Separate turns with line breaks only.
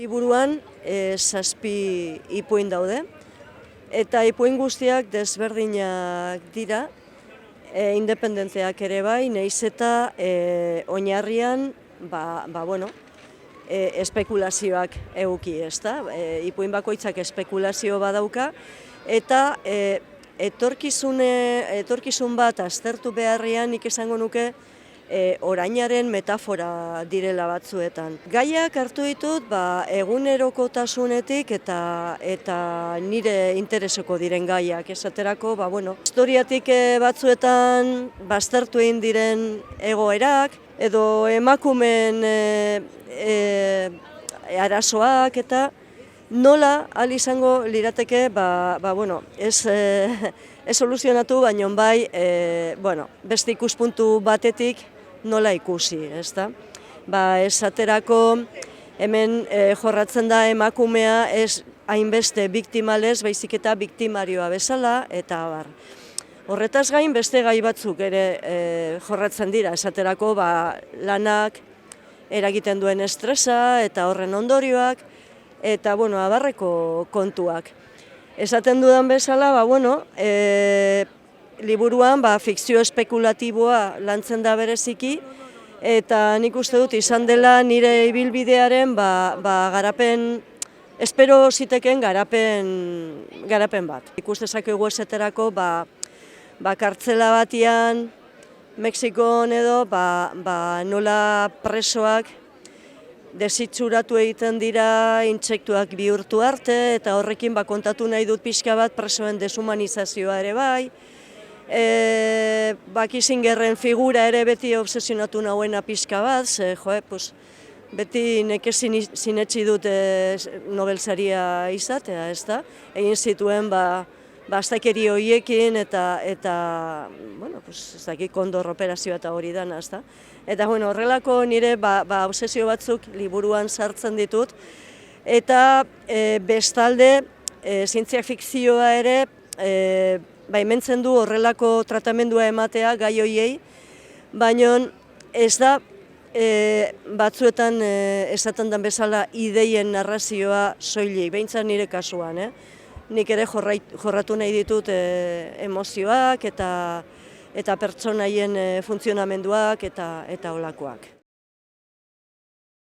Liburuan 7 ipuin daude, eta ipuin guztiak desberdinak dira, independenteak ere bai, nahiz eta oinarrian espekulazioak eduki, ezta? Ipuin bakoitzak espekulazio badauka, eta etorkizun bat aztertu beharrean nik esango nuke orainaren metafora direla batzuetan. Gaiak hartu ditut egunerokotasunetik eta nire intereseko diren gaiak. Esaterako, historiatik batzuetan baztertu egin diren egoerak, edo emakumeen arazoak eta nola ahal izango lirateke ez soluzionatu, baina bai beste ikuspuntu batetik nola ikusi, ezta? Esaterako hemen jorratzen da emakumea ez hainbeste biktimalez, baizik eta biktimarioa bezala, eta abar. Horretaz gain beste gai batzuk ere jorratzen dira, esaterako lanak eragiten duen estresa eta horren ondorioak, eta abarreko kontuak. Esaten dudan bezala, liburuan fikzio espekulatiboa lantzen da bereziki, eta nik uste dut izan dela nire ibilbidearen garapen, espero ziteken garapen bat. Ikuste zakegu esaterako, kartzela batian, Mexikon edo, nola presoak desitxuratu egiten dira intsektuak bihurtu arte, eta horrekin kontatu nahi dut pixka bat presoen deshumanizazioa ere bai. Kissingerren figura ere beti obsesionatu nahuena pixka bat, beti neke sinetsi dut Nobel saria izatea, ezta? Egin zituen astakeri horiekin eta ez dakit kondor operazioa eta hori dana, ezta? Eta horrelako nire obsesio batzuk liburuan sartzen ditut, eta bestalde zientzia fikzioa ere baimentzen du horrelako tratamendua ematea gai horiei, baina ez da batzuetan esaten den bezala ideien narrazioa soilik, behintzat nire kasuan. Nik ere jorratu nahi ditut emozioak eta pertsonaien funtzionamenduak eta holakoak.